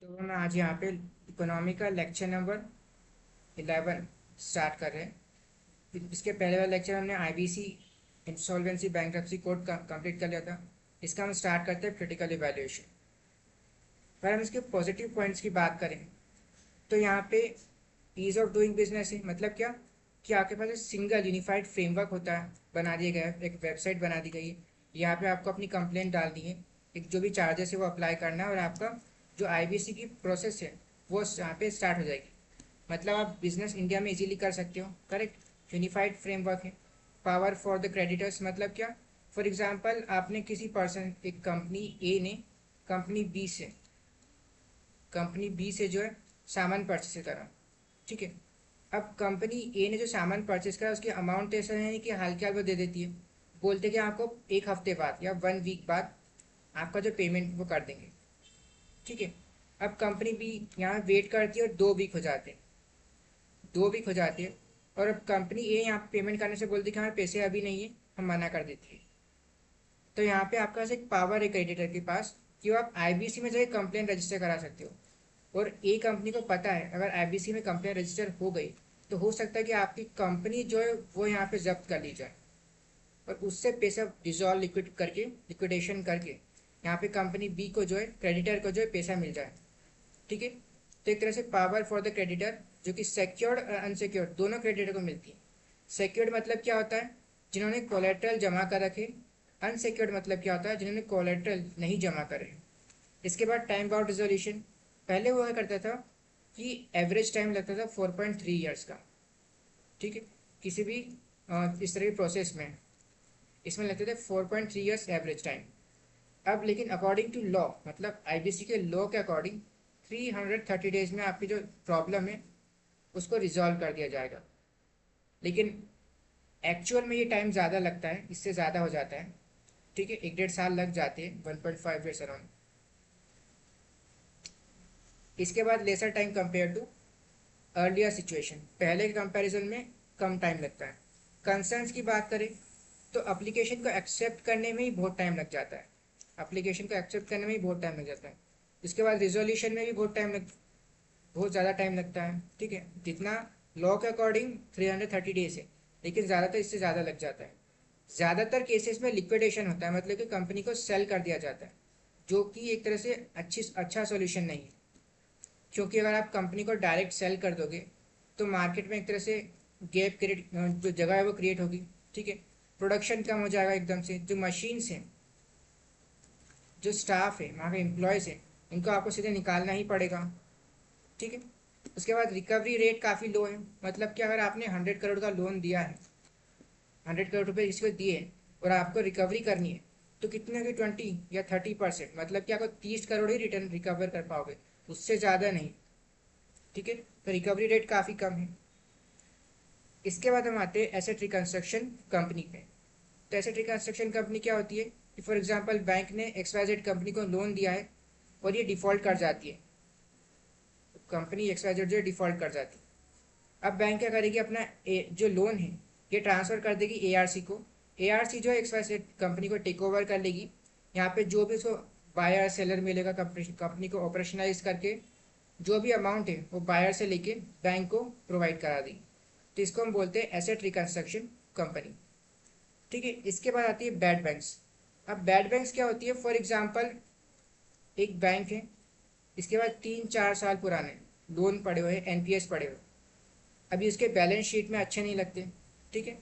तो हम आज यहाँ पे इकोनॉमी का लेक्चर नंबर 11 स्टार्ट कर रहे हैं। इसके पहले वाला लेक्चर हमने आईबीसी इंसॉल्वेंसी बैंक्रप्सी कोड का कंप्लीट कर लिया था। इसका हम स्टार्ट करते हैं क्रिटिकल इवैल्यूएशन। पर हम इसके पॉजिटिव पॉइंट्स की बात करें तो यहाँ पे ईज ऑफ डूइंग बिजनेस है। मतलब क्या कि आपके पास एक सिंगल यूनिफाइड फ्रेमवर्क होता है, बना दिया गया है, एक वेबसाइट बना दी गई है। यहाँ पे आपको अपनी कंप्लेंट डालनी है, एक जो भी चार्जेस है वो अप्लाई करना है और आपका जो आईबीसी की प्रोसेस है वो यहाँ पे स्टार्ट हो जाएगी। मतलब आप बिजनेस इंडिया में इजीली कर सकते हो। करेक्ट, यूनिफाइड फ्रेमवर्क है। पावर फॉर द क्रेडिटर्स मतलब क्या, फॉर एग्जांपल आपने किसी पर्सन, एक कंपनी ए ने कंपनी बी से जो है सामान परचेस करा। ठीक है, अब कंपनी ए ने जो सामान परचेस करा उसकी अमाउंट ऐसा है कि हाल के हाल वो दे देती है, बोलते कि आपको एक हफ्ते बाद या 1 वीक बाद आपका जो पेमेंट वो कर देंगे। ठीक है, अब कंपनी बी यहाँ वेट करती है और 2 वीक हो जाते हैं। 2 वीक हो जाती है और अब कंपनी ए यहाँ पेमेंट करने से बोलती है कि हमारे पैसे अभी नहीं है, हम मना कर देती है। तो यहाँ पे आपके पास एक पावर है क्रेडिटर के पास कि वो आप आईबीसी में जाकर कंप्लेंट रजिस्टर करा सकते हो। और ए कंपनी को पता है अगर आईबीसी में कंप्लेंट रजिस्टर हो गई तो हो सकता है कि आपकी कंपनी जो है वो यहाँ पे जब्त कर ली जाए और उससे पैसा डिजॉल्व लिक्विडेशन करके यहाँ पे कंपनी बी को जो है क्रेडिटर को जो है पैसा मिल जाए। ठीक है, तो एक तरह से पावर फॉर द क्रेडिटर जो कि सिक्योर्ड और अनसिक्योर्ड दोनों क्रेडिटर को मिलती है। सिक्योर्ड मतलब क्या होता है, जिन्होंने कोलेट्रल जमा कर रखे। अनसिक्योर्ड मतलब क्या होता है, जिन्होंने कोलेट्रल नहीं जमा करे। इसके बाद टाइम बाउंड रिजोल्यूशन। पहले हुआ करता था कि एवरेज टाइम लगता था 4.3 ईयर्स का। ठीक है, किसी भी इस तरह की प्रोसेस में इसमें लगते थे 4.3 ईयर्स एवरेज टाइम। अब लेकिन अकॉर्डिंग टू लॉ, मतलब आईबीसी के लॉ के अकॉर्डिंग 330 डेज में आपकी जो प्रॉब्लम है उसको रिजॉल्व कर दिया जाएगा। लेकिन एक्चुअल में ये टाइम ज़्यादा लगता है, इससे ज़्यादा हो जाता है। ठीक है, 1.5 साल लग जाते हैं, 1.5 ईयर्स अराउंड। इसके बाद lesser time compare to earlier situation, पहले के कंपैरिजन में कम टाइम लगता है। कंसर्न्स की बात करें तो एप्लीकेशन को एक्सेप्ट करने में ही बहुत टाइम लग जाता है। एप्लीकेशन को एक्सेप्ट करने में ही बहुत टाइम लग जाता है। इसके बाद रिजोल्यूशन में भी बहुत ज़्यादा टाइम लगता है। ठीक है, जितना लॉ के अकॉर्डिंग 330 डेज है, लेकिन ज़्यादातर इससे ज़्यादा लग जाता है। ज़्यादातर केसेस में लिक्विडेशन होता है, मतलब कि कंपनी को सेल कर दिया जाता है, जो कि एक तरह से अच्छा सोल्यूशन नहीं है। क्योंकि अगर आप कंपनी को डायरेक्ट सेल कर दोगे तो मार्केट में एक तरह से गैप क्रिएट, जो जगह है वो क्रिएट होगी। ठीक है, प्रोडक्शन कम हो जाएगा एकदम से। जो मशीन्स हैं, जो स्टाफ है, वहाँ के एम्प्लॉयज़ हैं, इनको आपको सीधे निकालना ही पड़ेगा। ठीक है, उसके बाद रिकवरी रेट काफ़ी लो है। मतलब कि अगर आपने 100 करोड़ का लोन दिया है, 100 करोड़ रुपये किसी को दिए और आपको रिकवरी करनी है, तो कितने की 20 या 30%, मतलब कि आपको 30 करोड़ ही रिटर्न रिकवर कर पाओगे, उससे ज़्यादा नहीं। ठीक है, तो रिकवरी रेट काफ़ी कम है। इसके बाद हम आते हैं एसेट रिकंस्ट्रक्शन कंपनी पे। तो एसेट रिकंस्ट्रक्शन कंपनी क्या होती है कि फॉर एग्जांपल बैंक ने XYZ कंपनी को लोन दिया है और ये डिफ़ॉल्ट कर जाती है। कंपनी XYZ जो डिफ़ॉल्ट कर जाती है, अब बैंक क्या करेगी, अपना जो लोन है ये ट्रांसफ़र कर देगी ARC को। ARC जो है XYZ कंपनी को टेक ओवर कर लेगी। यहाँ पे जो भी उसको बायर सेलर मिलेगा कंपनी को ऑपरेशनलाइज करके जो भी अमाउंट है वो बायर से लेके बैंक को प्रोवाइड करा दी। तो इसको हम बोलते हैं एसेट रिकंस्ट्रक्शन कंपनी। ठीक है, इसके बाद आती है बैड बैंक्स। अब बैड बैंक्स क्या होती है, फॉर एग्जांपल एक बैंक है, इसके बाद 3-4 साल पुराने लोन पड़े हुए, NPS पड़े हुए, अभी उसके बैलेंस शीट में अच्छे नहीं लगते। ठीक है,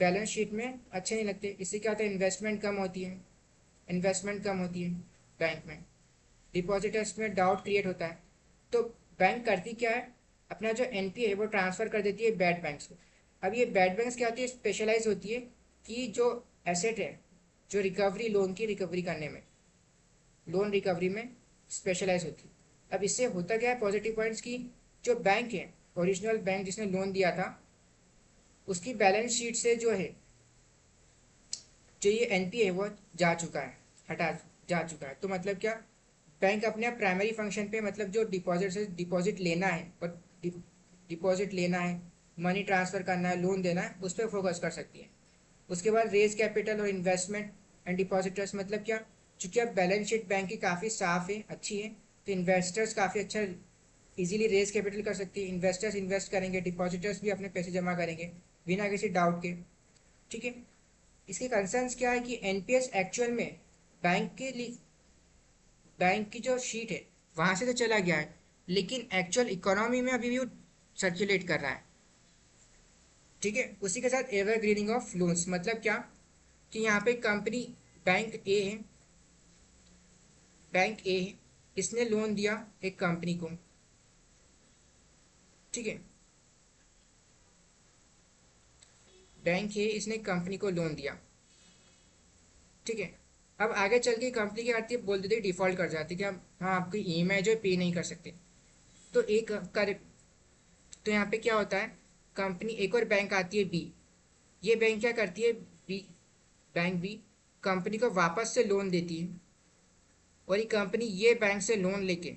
बैलेंस शीट में अच्छे नहीं लगते, इससे क्या होता है, इन्वेस्टमेंट कम होती है बैंक में, डिपॉजिटर्स में डाउट क्रिएट होता है। तो बैंक करती क्या है, अपना जो NPA है वो ट्रांसफ़र कर देती है बैड बैंक्स को। अब ये बैड बैंक्स क्या होती है, स्पेशलाइज होती है कि जो एसेट है, जो रिकवरी, लोन की रिकवरी करने में, लोन रिकवरी में स्पेशलाइज होती है। अब इससे होता क्या है, पॉजिटिव पॉइंट्स की, जो बैंक है, ओरिजिनल बैंक जिसने लोन दिया था, उसकी बैलेंस शीट से जो है, जो ये NPA है वो जा चुका है, हटा जा चुका है। तो मतलब क्या, बैंक अपने प्राइमरी फंक्शन पे, मतलब जो डिपॉजिट से डिपॉजिट लेना है और डिपॉजिट लेना है, मनी ट्रांसफ़र करना है, लोन देना है, उस पर फोकस कर सकती है। उसके बाद रेज कैपिटल और इन्वेस्टमेंट एंड डिपॉजिटर्स मतलब क्या, चूँकि अब बैलेंस शीट बैंक की काफ़ी साफ़ है, अच्छी है, तो इन्वेस्टर्स काफ़ी अच्छा इजीली रेज कैपिटल कर सकती है, इन्वेस्टर्स इन्वेस्ट करेंगे, डिपॉजिटर्स भी अपने पैसे जमा करेंगे बिना किसी डाउट के। ठीक है। इसके कंसर्न्स क्या है कि एनपीएस एक्चुअल में बैंक के लिए, बैंक की जो शीट है वहाँ से तो चला गया है, लेकिन एक्चुअल इकोनॉमी में अभी भी वो सर्कुलेट कर रहा है। ठीक है। उसी के साथ एवरग्रीनिंग ऑफ लोन्स मतलब क्या, कि यहाँ पे कंपनी बैंक ए है, बैंक ए है, इसने लोन दिया एक कंपनी को। ठीक है। बैंक ए इसने कंपनी को लोन दिया। ठीक है। अब आगे चल के कंपनी क्या करती है, बोल देती है डिफॉल्ट कर जाती है कि हम, हाँ आपकी ईएमआई जो है पे नहीं कर सकते। तो एक कर, तो यहाँ पे क्या होता है, कंपनी एक और बैंक आती है बी, ये बैंक क्या करती है, बी, बैंक बी कंपनी को वापस से लोन देती है, और ये कंपनी ये बैंक से लोन लेके,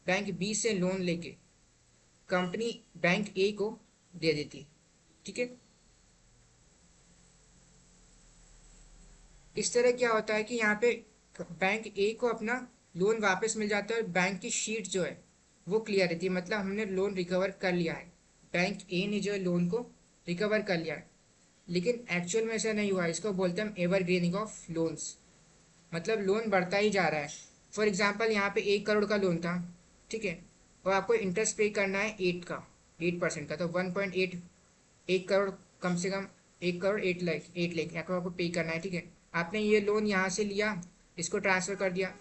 बैंक बी से लोन लेके कंपनी बैंक ए को दे देती है। ठीक है। इस तरह क्या होता है कि यहाँ पे बैंक ए को अपना लोन वापस मिल जाता है, और बैंक की शीट जो है वो क्लियर रहती है, मतलब हमने लोन रिकवर कर लिया है, बैंक ए ने जो है लोन को रिकवर कर लिया है। लेकिन एक्चुअल में ऐसा नहीं हुआ, इसको बोलते हैं हम एवरग्रीनिंग ऑफ लोन्स, मतलब लोन बढ़ता ही जा रहा है। फॉर एग्जाम्पल यहाँ पे 1 करोड़ का लोन था। ठीक है। और आपको इंटरेस्ट पे करना है 8% का, तो 1.8, 1 करोड़, कम से कम 1 करोड़ 8 लाख, 8 लाख आपको पे करना है। ठीक है। आपने ये लोन यहाँ से लिया, इसको ट्रांसफ़र कर दिया।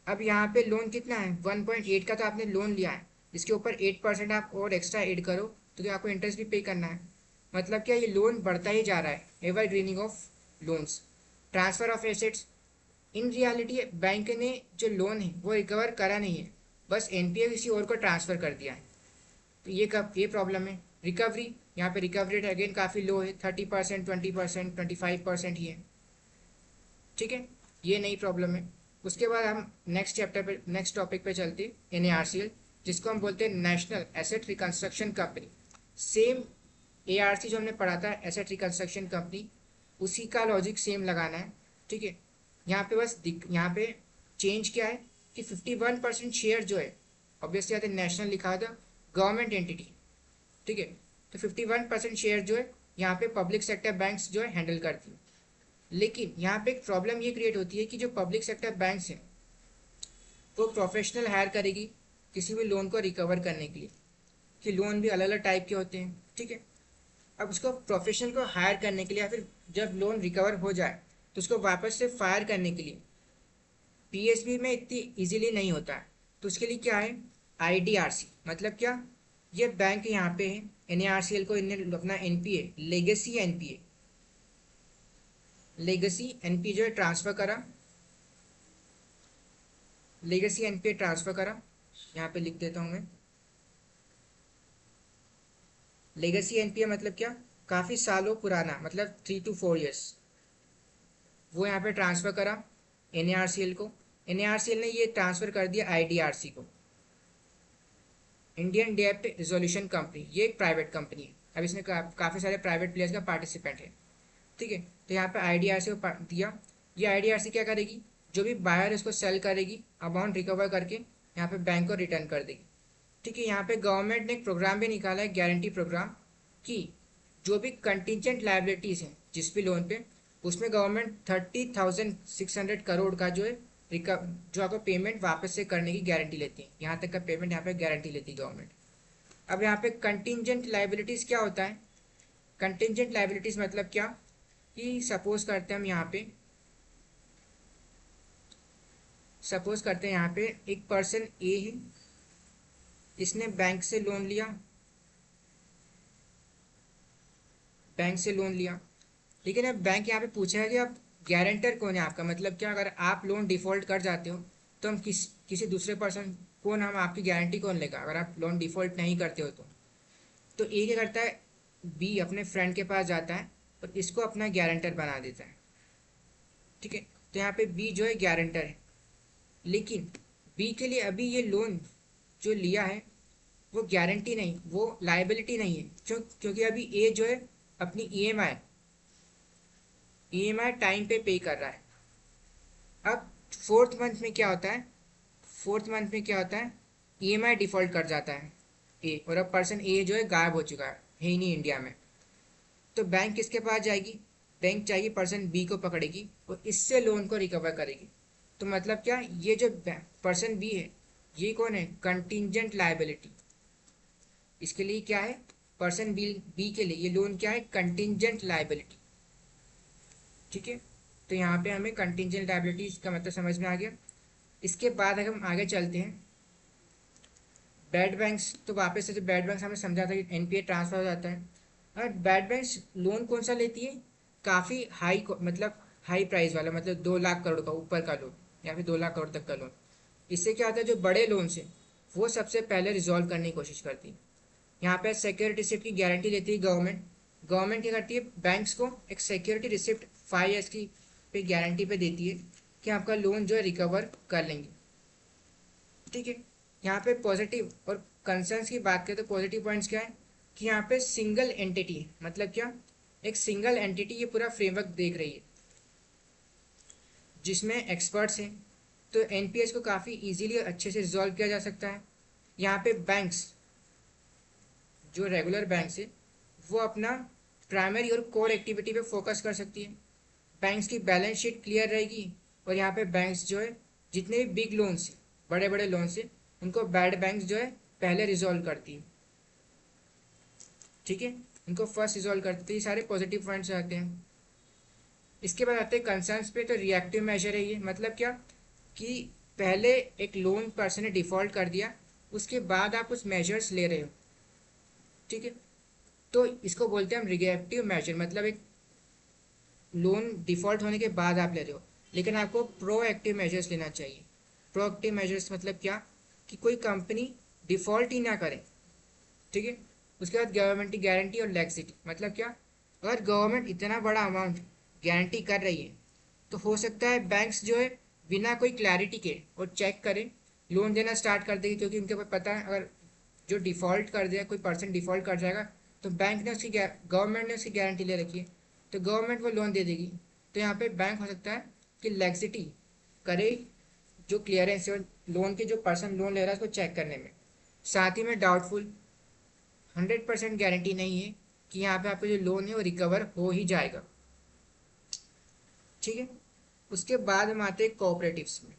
अब यहाँ पे लोन कितना है, 1.8 का तो आपने लोन लिया है, इसके ऊपर 8% आप और एक्स्ट्रा ऐड करो तो क्या आपको इंटरेस्ट भी पे करना है। मतलब क्या, ये लोन बढ़ता ही जा रहा है, evergreening of loans. Transfer of assets, in reality bank ने जो लोन है वो रिकवर करा नहीं है, बस एनपीए किसी और को ट्रांसफ़र कर दिया है। तो ये प्रॉब्लम है। रिकवरी, यहाँ पे रिकवरी रेट अगेन काफ़ी लो है, 30%, 20%, 25% ही है। ठीक है। ये नई प्रॉब्लम है। उसके बाद हम नेक्स्ट चैप्टर पे, नेक्स्ट टॉपिक पे चलते हैं, एनएआरसीएल, जिसको हम बोलते हैं national asset reconstruction company. Same ARC जो हमने पढ़ा था एसेट रिकंस्ट्रक्शन कंपनी, उसी का लॉजिक सेम लगाना है। ठीक है। यहाँ पे बस यहाँ पे चेंज क्या है कि 51% शेयर जो है, ऑब्वियसली यहाँ पे नेशनल लिखा था, गवर्नमेंट एंटिटी। ठीक है। तो 51% शेयर जो है यहाँ पे पब्लिक सेक्टर बैंक्स जो है हैंडल करती है। लेकिन यहाँ पे एक प्रॉब्लम ये क्रिएट होती है कि जो पब्लिक सेक्टर बैंक्स हैं वो प्रोफेशनल हायर करेगी किसी भी लोन को रिकवर करने के लिए, कि लोन भी अलग अलग टाइप के होते हैं। ठीक है। अब उसको प्रोफेशनल को हायर करने के लिए, या फिर जब लोन रिकवर हो जाए तो उसको वापस से फायर करने के लिए पीएसबी में इतनी इजीली नहीं होता है। तो उसके लिए क्या है, आईडीआरसी, मतलब क्या, ये बैंक यहाँ पे है, एनएआरसीएल को इन्हें अपना एनपीए, लेगेसी एनपीए जो है ट्रांसफ़र करा, लेगेसी एनपीए ट्रांसफ़र करा, यहाँ पे लिख देता हूँ मैं, लेगेसी एनपीए मतलब क्या, काफ़ी सालों पुराना, मतलब 3 to 4 years, वो यहाँ पे ट्रांसफ़र करा एनएआरसीएल को। एनएआरसीएल ने ये ट्रांसफ़र कर दिया आईडीआरसी को, इंडियन डेब्ट रिजोल्यूशन कंपनी। ये एक प्राइवेट कंपनी है, अब इसमें काफ़ी सारे प्राइवेट प्लेयर्स का पार्टिसिपेंट है। ठीक है। तो यहाँ पे आईडीआरसी को दिया, ये आईडीआरसी क्या करेगी, जो भी बायर इसको सेल करेगी अमाउंट रिकवर करके यहाँ पे बैंक को रिटर्न कर देगी। ठीक है। यहाँ पे गवर्नमेंट ने एक प्रोग्राम भी निकाला है, गारंटी प्रोग्राम, कि जो भी कंटिजेंट लाइबिलिटीज़ हैं जिस भी लोन पे, उसमें गवर्नमेंट 30,600 करोड़ का जो है जो आपको पेमेंट वापस से करने की गारंटी लेती है। यहाँ तक का पेमेंट यहाँ पे गारंटी लेती है गवर्नमेंट। अब यहाँ पे कंटिजेंट लाइबिलिटीज़ क्या होता है, कंटिजेंट लाइबिलिटीज़ मतलब क्या, कि सपोज करते हैं यहाँ पे एक पर्सन ए है, इसने बैंक से लोन लिया, लेकिन अब बैंक यहाँ पे पूछा है कि आप गारंटर कौन है आपका, मतलब क्या, अगर आप लोन डिफ़ॉल्ट कर जाते हो तो हम किसी दूसरे पर्सन कौन, हम आपकी गारंटी कौन लेगा अगर आप लोन डिफ़ॉल्ट नहीं करते हो तो ए क्या करता है, बी अपने फ्रेंड के पास जाता है और इसको अपना गारंटर बना देता है। ठीक है। तो यहाँ पे बी जो है गारंटर है, लेकिन बी के लिए अभी ये लोन जो लिया है वो गारंटी नहीं, वो लाइबिलिटी नहीं है, क्योंकि अभी ए जो है अपनी ईएमआई टाइम पे कर रहा है। अब 4th मंथ में क्या होता है, फोर्थ मंथ में क्या होता है, ईएमआई डिफॉल्ट कर जाता है ए, और अब पर्सन ए जो है गायब हो चुका है ही नहीं इंडिया में। तो बैंक किसके पास जाएगी, बैंक चाहिए पर्सन बी को पकड़ेगी और इससे लोन को रिकवर करेगी। तो मतलब क्या, ये जो पर्सन बी है ये कौन है, कंटिंजेंट लायबिलिटी। इसके लिए क्या है, पर्सन बी बी के लिए ये लोन क्या है, कंटिंजेंट लायबिलिटी। ठीक है, तो यहाँ पे हमें कंटिंजेंट लायबिलिटी का मतलब समझ में आ गया। इसके बाद अगर हम आगे चलते हैं, बैड बैंक्स, तो वापस से जो बैड बैंक्स हमने समझा था कि एनपीए ट्रांसफर हो जाता है। और बैड बैंक्स लोन कौन सा लेती है, काफ़ी हाई मतलब हाई प्राइस वाला, मतलब 2 लाख करोड़ का ऊपर का लोन या फिर 2 लाख करोड़ तक का लोन। इससे क्या होता है, जो बड़े लोन से वो सबसे पहले रिजॉल्व करने की कोशिश करती है। यहाँ पे सिक्योरिटी रिसिप्ट की गारंटी देती है गवर्नमेंट। गवर्नमेंट क्या करती है, बैंक्स को एक सिक्योरिटी रिसिप्ट 5 ईयर्स की पे गारंटी पे देती है कि आपका लोन जो है रिकवर कर लेंगे। ठीक है, यहाँ पे पॉजिटिव और कंसर्न्स की बात करें तो पॉजिटिव पॉइंट्स क्या है कि यहाँ पे सिंगल एंटिटी है, मतलब क्या, एक सिंगल एंटिटी ये पूरा फ्रेमवर्क देख रही है जिसमें एक्सपर्ट्स हैं। तो एनपीएस को काफ़ी इजीली और अच्छे से रिजॉल्व किया जा सकता है। यहाँ पे बैंक्स, जो रेगुलर बैंक्स है वो अपना प्राइमरी और कोर एक्टिविटी पे फोकस कर सकती है। बैंक्स की बैलेंस शीट क्लियर रहेगी। और यहाँ पे बैंक्स जो है जितने भी बिग लोन्स, बड़े बड़े लोन्स है, उनको बैड बैंक्स जो है पहले रिजॉल्व करती है। ठीक है, उनको फर्स्ट रिजॉल्व करती है। सारे पॉजिटिव पॉइंट्स आते हैं। इसके बाद आते हैं कंसर्न्स पे। तो रिएक्टिव मेजर है ये, मतलब क्या कि पहले एक लोन पर्सन ने डिफॉल्ट कर दिया, उसके बाद आप कुछ मेजर्स ले रहे हो। ठीक है, तो इसको बोलते हैं हम रिएक्टिव मेजर, मतलब एक लोन डिफॉल्ट होने के बाद आप ले रहे हो, लेकिन आपको प्रोएक्टिव मेजर्स लेना चाहिए। प्रोएक्टिव मेजर्स मतलब क्या, कि कोई कंपनी डिफॉल्ट ही ना करे। ठीक है, उसके बाद गवर्नमेंट की गारंटी और लेक्सिटी, मतलब क्या, अगर गवर्नमेंट इतना बड़ा अमाउंट गारंटी कर रही है तो हो सकता है बैंक्स जो है बिना कोई क्लैरिटी के और चेक करे लोन देना स्टार्ट कर देगी, क्योंकि उनके पास पता है अगर जो डिफ़ॉल्ट कर दिया, कोई पर्सन डिफ़ॉल्ट कर जाएगा तो बैंक ने उसकी गवर्नमेंट ने उसकी गारंटी ले रखी है तो गवर्नमेंट वो लोन दे देगी। तो यहाँ पे बैंक हो सकता है कि लेक्सिटी करे, जो क्लियरेंस है लोन के, जो पर्सन लोन ले रहा है उसको चेक करने में। साथ ही में डाउटफुल, 100% गारंटी नहीं है कि यहाँ पे आपका जो लोन है वो रिकवर हो ही जाएगा। ठीक है, उसके बाद हम आते हैं कोऑपरेटिव्स में।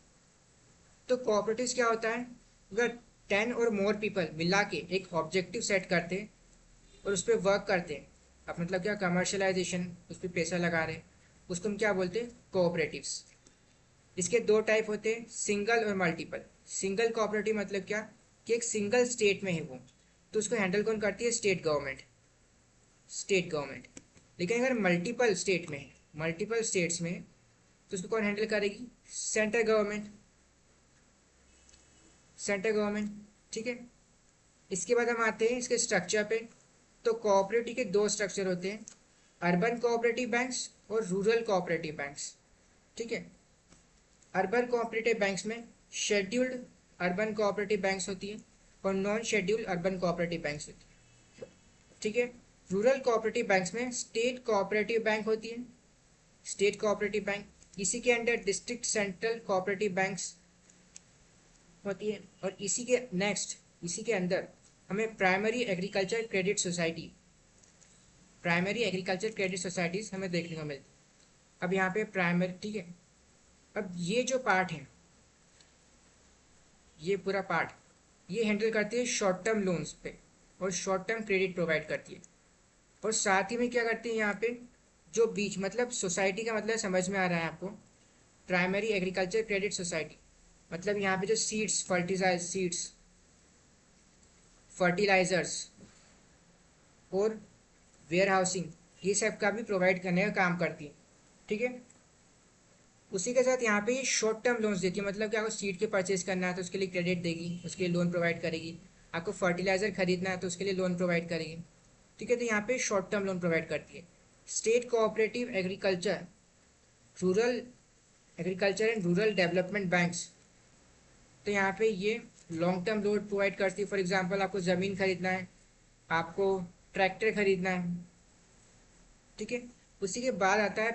तो कोऑपरेटिव्स क्या होता है, अगर 10 और मोर पीपल मिला के एक ऑब्जेक्टिव सेट करते हैं और उस पर वर्क करते हैं, अब मतलब क्या, कमर्शलाइजेशन, उस पर पैसा लगा रहे हैं, उसको हम क्या बोलते हैं, कोऑपरेटिव्स। इसके दो टाइप होते हैं, सिंगल और मल्टीपल। सिंगल कोऑपरेटिव मतलब क्या, कि एक सिंगल स्टेट में है वो, तो उसको हैंडल कौन करती है, स्टेट गवर्नमेंट, स्टेट गवर्नमेंट। लेकिन अगर मल्टीपल स्टेट में है, मल्टीपल स्टेट्स में, तो उसको कौन हैंडल करेगी, सेंट्रल गवर्नमेंट, सेंट्रल गवर्नमेंट। ठीक है, इसके बाद हम आते हैं इसके स्ट्रक्चर पे। तो कोऑपरेटिव के दो स्ट्रक्चर होते हैं, अर्बन कोऑपरेटिव बैंक्स और रूरल कोऑपरेटिव बैंक्स। ठीक है, अर्बन कोऑपरेटिव बैंक्स में शेड्यूल्ड अर्बन कोऑपरेटिव बैंक्स होती है और non scheduled urban cooperative banks होती है। ठीक है, रूरल कोऑपरेटिव बैंक्स में स्टेट कोऑपरेटिव बैंक होती है, स्टेट कोऑपरेटिव बैंक। इसी के under district central cooperative banks होती है। और इसी के नेक्स्ट, इसी के अंदर हमें primary agriculture credit society, primary agriculture credit societies हमें देखने को मिलती है। अब यहाँ पे प्राइमरी, ठीक है, अब ये जो पार्ट है, ये पूरा पार्ट ये हैंडल करती है शॉर्ट टर्म लोन्स पे और शॉर्ट टर्म क्रेडिट प्रोवाइड करती है। और साथ ही में क्या करती है, यहाँ पे जो बीच, मतलब सोसाइटी का मतलब समझ में आ रहा है आपको, प्राइमरी एग्रीकल्चर क्रेडिट सोसाइटी मतलब यहाँ पे जो सीड्स, फर्टिलाइजर्स और वेयर हाउसिंग, ये सब का भी प्रोवाइड करने का काम करती है। ठीक है, उसी के साथ यहाँ पे ये शॉर्ट टर्म लोन्स देती है, मतलब कि आपको सीड के परचेज करना है तो उसके लिए क्रेडिट देगी, उसके लिए लोन प्रोवाइड करेगी। आपको फर्टिलाइजर खरीदना है तो उसके लिए लोन प्रोवाइड करेगी। ठीक है, तो यहाँ पे शॉर्ट टर्म लोन प्रोवाइड करती है। State cooperative agriculture, rural agriculture and rural development banks, तो यहाँ पे ये लॉन्ग टर्म लोन प्रोवाइड करती है। फॉर एग्जांपल आपको ज़मीन खरीदना है, आपको ट्रैक्टर खरीदना है। ठीक है, उसी के बाद आता है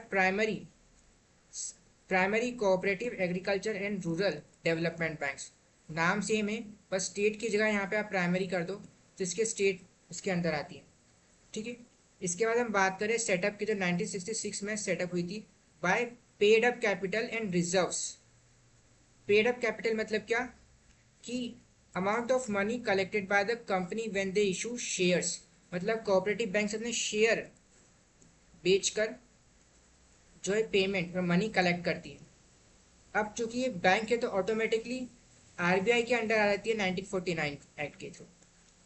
primary cooperative agriculture and rural development banks. नाम सेम है, बस स्टेट की जगह यहाँ पे आप प्राइमरी कर दो तो इसके स्टेट इसके अंदर आती है। ठीक है, इसके बाद हम बात करें सेटअप की, तो 1966 में सेटअप हुई थी by paid up capital and reserves. Paid up capital मतलब क्या कि amount of money collected by the company when they issue shares, मतलब कोऑपरेटिव बैंक अपने शेयर बेचकर जो है पेमेंट और मनी कलेक्ट करती है। अब चूंकि ये बैंक है तो ऑटोमेटिकली आरबीआई के अंडर आ जाती है 1949 एक्ट के थ्रू।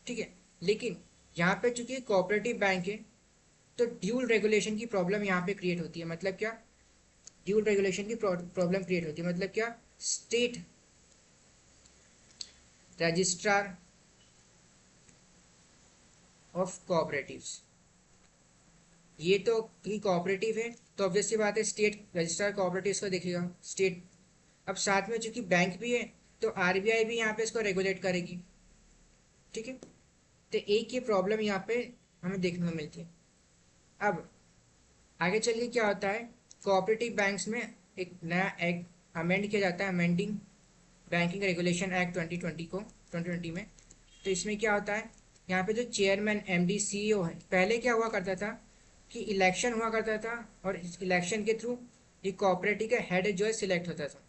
ठीक है, लेकिन यहाँ पे चूंकि कोऑपरेटिव बैंक है तो ड्यूल रेगुलेशन की प्रॉब्लम यहाँ पे क्रिएट होती है। मतलब क्या, ड्यूल रेगुलेशन की प्रॉब्लम क्रिएट होती है, मतलब क्या, स्टेट रजिस्ट्रार ऑफ कोऑपरेटिव्स, ये तो कोऑपरेटिव है तो ऑब्वियसली बात है स्टेट रजिस्ट्रार कोऑपरेटिव्स को देखेगा स्टेट। अब साथ में चूंकि बैंक भी है तो आरबीआई भी यहाँ पे इसको रेगुलेट करेगी। ठीक है, तो एक ये प्रॉब्लम यहाँ पे हमें देखने को मिलती है। अब आगे चलिए क्या होता है, कोऑपरेटिव बैंक्स में एक नया एक्ट अमेंड किया जाता है, अमेंडिंग बैंकिंग रेगुलेशन एक्ट 2020 में। तो इसमें क्या होता है, यहाँ पे जो चेयरमैन एमडी सीईओ है, पहले क्या हुआ करता था कि इलेक्शन हुआ करता था और इस इलेक्शन के थ्रू ये कोऑपरेटिव का हेड जो है सिलेक्ट होता था।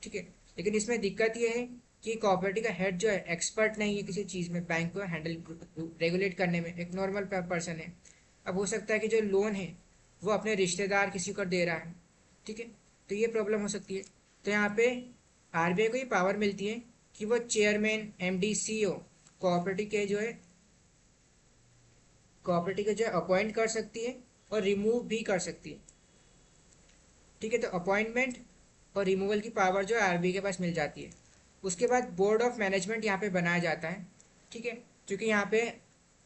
ठीक है, लेकिन इसमें दिक्कत ये है कि कोऑपरेटिव का हेड जो है एक्सपर्ट नहीं है किसी चीज़ में, बैंक को हैंडल रेगुलेट करने में, एक नॉर्मल पर्सन है। अब हो सकता है कि जो लोन है वो अपने रिश्तेदार किसी को दे रहा है। ठीक है, तो ये प्रॉब्लम हो सकती है। तो यहाँ पे आरबीआई को ये पावर मिलती है कि वो चेयरमैन एमडी सीईओ कोऑपरेटिव के जो है अपॉइंट कर सकती है और रिमूव भी कर सकती है। ठीक है, तो अपॉइंटमेंट और रिमूवल की पावर जो है आरबीआई के पास मिल जाती है। उसके बाद बोर्ड ऑफ मैनेजमेंट यहाँ पे बनाया जाता है। ठीक है, क्योंकि यहाँ पे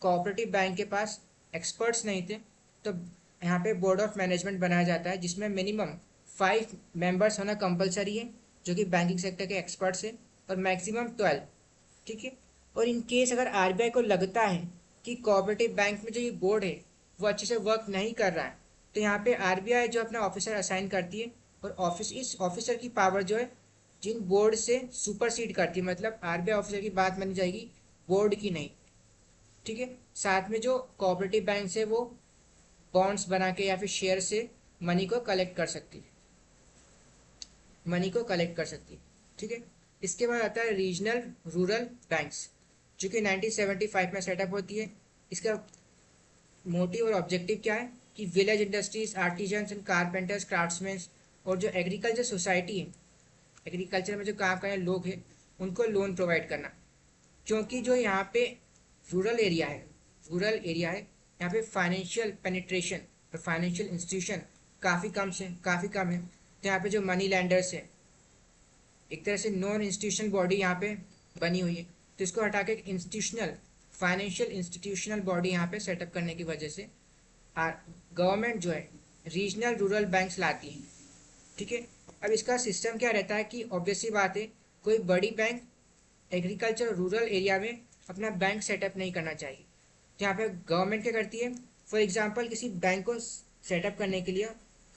कोऑपरेटिव बैंक के पास एक्सपर्ट्स नहीं थे तो यहाँ पे बोर्ड ऑफ मैनेजमेंट बनाया जाता है जिसमें मिनिमम 5 मेंबर्स होना कंपलसरी है जो कि बैंकिंग सेक्टर के एक्सपर्ट्स हैं, और मैक्सिमम 12। ठीक है, और इन केस अगर आरबीआई को लगता है कि कोऑपरेटिव बैंक में जो ये बोर्ड है वो अच्छे से वर्क नहीं कर रहा है तो यहाँ पे आरबीआई जो अपना ऑफिसर असाइन करती है, और इस ऑफिसर की पावर जो है जिन बोर्ड से सुपरसीड करती है, मतलब आरबीआई ऑफिसर की बात मानी जाएगी, बोर्ड की नहीं। ठीक है, साथ में जो कोऑपरेटिव बैंक से वो बॉन्ड्स बना के या फिर शेयर से मनी को कलेक्ट कर सकती है, ठीक है। इसके बाद आता है रीजनल रूरल बैंक्स, जो कि 1975 में सेटअप होती है। इसका मोटिव और ऑब्जेक्टिव क्या है कि village industries, artisans and carpenters, craftsman और जो एग्रीकल्चर सोसाइटी है, एग्रीकल्चर में जो काम करने लोग हैं उनको लोन प्रोवाइड करना। क्योंकि जो यहाँ पे रूरल एरिया है यहाँ पे फाइनेंशियल पेनिट्रेशन और फाइनेंशियल इंस्टीट्यूशन काफ़ी कम है। तो यहाँ पे जो मनी लैंडर्स है, एक तरह से नॉन इंस्टीट्यूशनल बॉडी यहाँ पे बनी हुई है, तो इसको हटा के एक फाइनेंशियल इंस्टीट्यूशनल बॉडी यहाँ पे सेटअप करने की वजह से गवर्नमेंट जो है रीजनल रूरल बैंक्स लाती है। ठीक है, अब इसका सिस्टम क्या रहता है कि ऑब्वियसली बात है कोई बड़ी बैंक एग्रीकल्चर और रूरल एरिया में अपना बैंक सेटअप नहीं करना चाहिए। तो यहाँ पे गवर्नमेंट क्या करती है, फॉर एग्जांपल किसी बैंक को सेटअप करने के लिए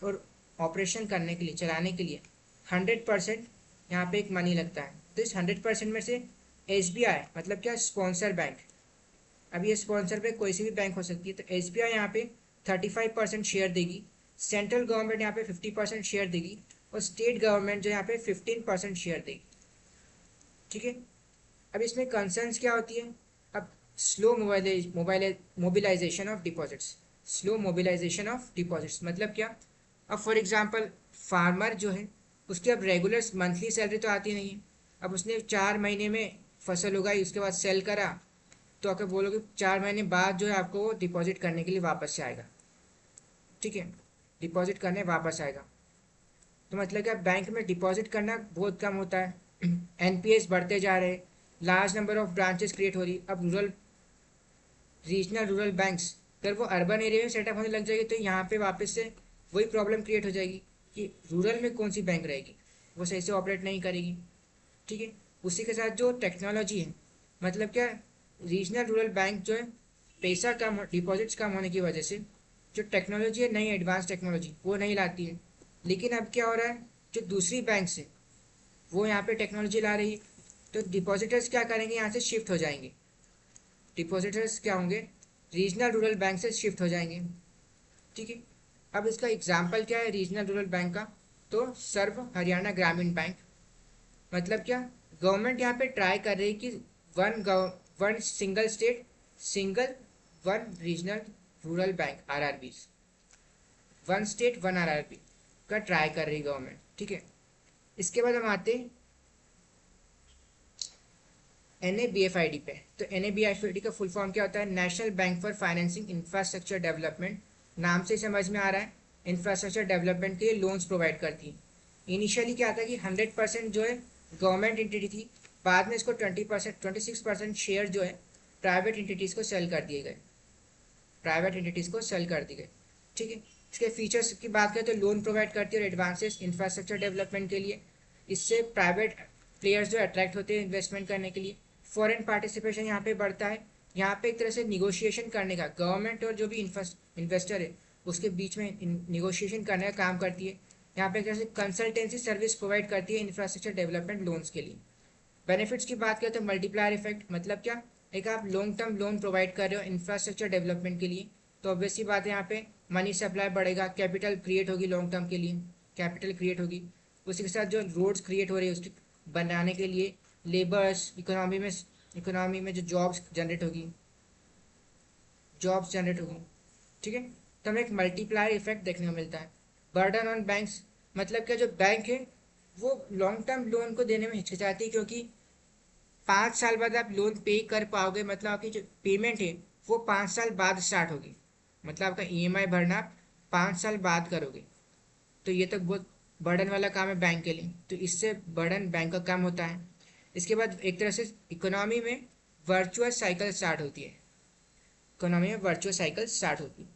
और ऑपरेशन करने के लिए, चलाने के लिए 100% यहाँ पे एक मनी लगता है। तो इस 100% में से एसबीआई मतलब क्या, स्पॉन्सर बैंक, अब ये स्पॉन्सर बैंक कोई सी भी बैंक हो सकती है, तो एसबीआई यहाँ पे 35% शेयर देगी, सेंट्रल गवर्नमेंट यहाँ पे 50% शेयर देगी और स्टेट गवर्नमेंट जो यहाँ पे 15% शेयर देगी। ठीक है, अब इसमें कंसर्न्स क्या होती है, अब स्लो मोबिलाइजेशन ऑफ डिपॉजिट्स, मतलब क्या, अब फॉर एग्जांपल फार्मर जो है उसकी अब रेगुलर मंथली सैलरी तो आती नहीं है। अब उसने 4 महीने में फसल उगाई, उसके बाद सेल करा, तो अगर बोलोगे 4 महीने बाद जो है आपको वो डिपॉजिट करने के लिए वापस से आएगा। ठीक है, डिपॉजिट करने वापस आएगा, तो मतलब क्या, बैंक में डिपॉजिट करना बहुत कम होता है। एनपीएस बढ़ते जा रहे, large number of branches create हो रही। अब रीजनल रूरल बैंक्स अगर वो अर्बन एरिया में सेटअप होने लग जाएगी तो यहाँ पे वापस से वही प्रॉब्लम क्रिएट हो जाएगी कि रूरल में कौन सी बैंक रहेगी, वो सही से ऑपरेट नहीं करेगी। ठीक है, उसी के साथ जो टेक्नोलॉजी है, मतलब क्या, रीजनल रूरल बैंक जो है पैसा कम, डिपॉजिट्स कम होने की वजह से जो टेक्नोलॉजी है, नई एडवांस टेक्नोलॉजी वो नहीं लाती है। लेकिन अब क्या हो रहा है, जो दूसरी बैंक है वो यहाँ पे टेक्नोलॉजी ला रही है, तो डिपॉजिटर्स क्या करेंगे, यहाँ से शिफ्ट हो जाएंगे। डिपॉजिटर्स क्या होंगे, रीजनल रूरल बैंक से शिफ्ट हो जाएंगे। ठीक है, अब इसका एग्जाम्पल क्या है रीजनल रूरल बैंक का, तो सर्व हरियाणा ग्रामीण बैंक। मतलब क्या, गवर्नमेंट यहाँ पे ट्राई कर रही है कि one single state single one regional rural bank RRB, one state one RRB का ट्राई कर रही गवर्नमेंट। ठीक है, इसके बाद हम आते हैं NABFID पे। तो NABFID का फुल फॉर्म क्या होता है, national bank for financing infrastructure development. नाम से समझ में आ रहा है, इंफ्रास्ट्रक्चर डेवलपमेंट के लिए लोन्स प्रोवाइड करती है। इनिशियली क्या था कि 100% जो है गवर्नमेंट एंटिटी थी, बाद में इसको 20% 26% शेयर जो है प्राइवेट एंटिटीज़ को सेल कर दिए गए, प्राइवेट एंटिटीज़ को सेल कर दी गई। ठीक है, इसके फीचर्स की बात करें तो लोन प्रोवाइड करती है और एडवांसेस इंफ्रास्ट्रक्चर डेवलपमेंट के लिए। इससे प्राइवेट प्लेयर्स जो अट्रैक्ट होते हैं इन्वेस्टमेंट करने के लिए। फॉरेन पार्टिसिपेशन यहाँ पे बढ़ता है। यहाँ पे एक तरह से निगोशिएशन करने का, गवर्नमेंट और जो भी इन्वेस्टर है उसके बीच में निगोशिएशन करने का काम करती है। यहाँ पे एक तरह से कंसल्टेंसी सर्विस प्रोवाइड करती है इंफ्रास्ट्रक्चर डेवलपमेंट लोन्स के लिए। बेनिफिट्स की बात करें तो मल्टीप्लायर इफेक्ट, मतलब क्या, एक आप लॉन्ग टर्म लोन प्रोवाइड कर रहे हो इंफ्रास्ट्रक्चर डेवलपमेंट के लिए, तो ऑब्वियसली बात है यहाँ पे मनी सप्लाई बढ़ेगा, कैपिटल क्रिएट होगी लॉन्ग टर्म के लिए, कैपिटल क्रिएट होगी। उसी के साथ जो रोड्स क्रिएट हो रही है उसकी बनाने के लिए लेबर्स, इकोनॉमी में जो जॉब्स जनरेट होगी, जॉब्स जनरेट होगी। ठीक है, तो हमें एक मल्टीप्लायर इफेक्ट देखने को मिलता है। बर्डन ऑन बैंक्स, मतलब क्या, जो बैंक है वो लॉन्ग टर्म लोन को देने में हिचकिचाती है, क्योंकि 5 साल बाद आप लोन पे कर पाओगे, मतलब आपकी जो पेमेंट है वो 5 साल बाद स्टार्ट होगी, मतलब आपका EMI भरना आप 5 साल बाद करोगे। तो ये तो बहुत बर्डन वाला काम है बैंक के लिए, तो इससे बर्डन बैंक का काम होता है। इसके बाद एक तरह से इकोनॉमी में वर्चुअस साइकिल स्टार्ट होती है, इकोनॉमी में वर्चुअल साइकिल स्टार्ट होती है।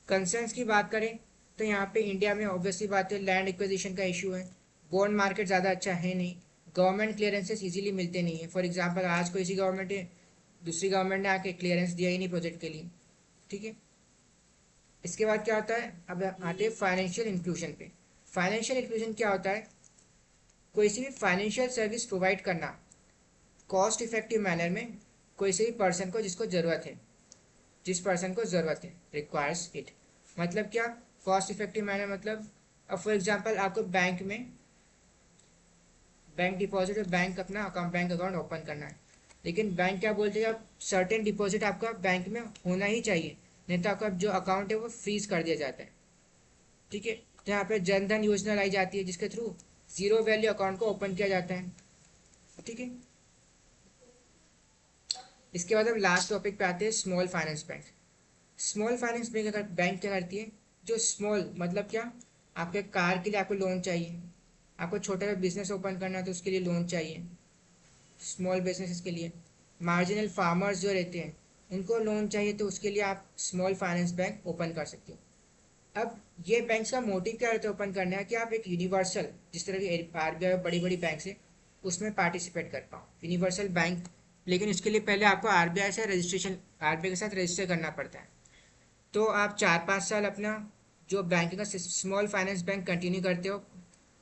कंसर्न्स की बात करें तो यहाँ पे इंडिया में ऑब्वियसली बात है लैंड एक्विजिशन का इशू है, बॉन्ड मार्केट ज़्यादा अच्छा है नहीं, गवर्नमेंट क्लियरेंसेस इजीली मिलते नहीं है। फॉर एग्जांपल आज कोई सी गवर्नमेंट है, दूसरी गवर्नमेंट ने आके क्लियरेंस दिया ही नहीं प्रोजेक्ट के लिए। ठीक है, इसके बाद क्या होता है, अब आते हैं फाइनेंशियल इंक्लूजन पे। फाइनेंशियल इंक्लूजन क्या होता है, कोई सी भी फाइनेंशियल सर्विस प्रोवाइड करना कॉस्ट इफेक्टिव मैनर में कोई से भी पर्सन को जिसको ज़रूरत है, जिस पर्सन को ज़रूरत है, रिक्वायर्स इट। मतलब क्या, कॉस्ट इफेक्टिव मैनर मतलब, अब फॉर एग्जांपल आपको बैंक में बैंक डिपॉजिट और बैंक अकाउंट ओपन करना है, लेकिन बैंक क्या बोलते हैं, आप सर्टेन डिपॉजिट आपका बैंक में होना ही चाहिए, नहीं तो आपका जो अकाउंट है वो फ्रीज कर दिया जाता है। ठीक है, तो यहाँ पे जन धन योजना लाई जाती है जिसके थ्रू जीरो वैल्यू अकाउंट को ओपन किया जाता है। ठीक है, इसके बाद हम लास्ट टॉपिक पे आते हैं, small finance bank. Small finance bank क्या करती है, जो स्मॉल मतलब क्या, आपके कार के लिए आपको लोन चाहिए, आपको छोटा सा बिजनेस ओपन करना है तो उसके लिए लोन चाहिए, स्मॉल बिजनेसेस के लिए। मार्जिनल फार्मर्स जो रहते हैं उनको लोन चाहिए, तो उसके लिए आप स्मॉल फाइनेंस बैंक ओपन कर सकते हो। अब ये बैंक का मोटिव क्या रहता है ओपन करने का, कि आप एक यूनिवर्सल, जिस तरह की RBI बड़ी बड़ी बैंक है उसमें पार्टिसिपेट कर पाओ, यूनिवर्सल बैंक। लेकिन इसके लिए पहले आपको RBI से रजिस्ट्रेशन, RBI के साथ रजिस्टर करना पड़ता है। तो आप 4-5 साल अपना जो बैंकिंग का स्मॉल फाइनेंस बैंक कंटिन्यू करते हो,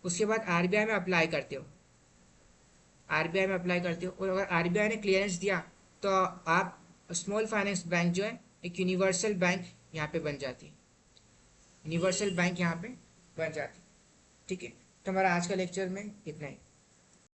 उसके बाद RBI में अप्लाई करते हो, RBI में अप्लाई करते हो, और अगर RBI ने क्लियरेंस दिया तो आप स्मॉल फाइनेंस बैंक जो है एक यूनिवर्सल बैंक यहाँ पे बन जाती है, यूनिवर्सल बैंक यहाँ पे बन जाती है। ठीक है, तो हमारा आज का लेक्चर में इतना ही।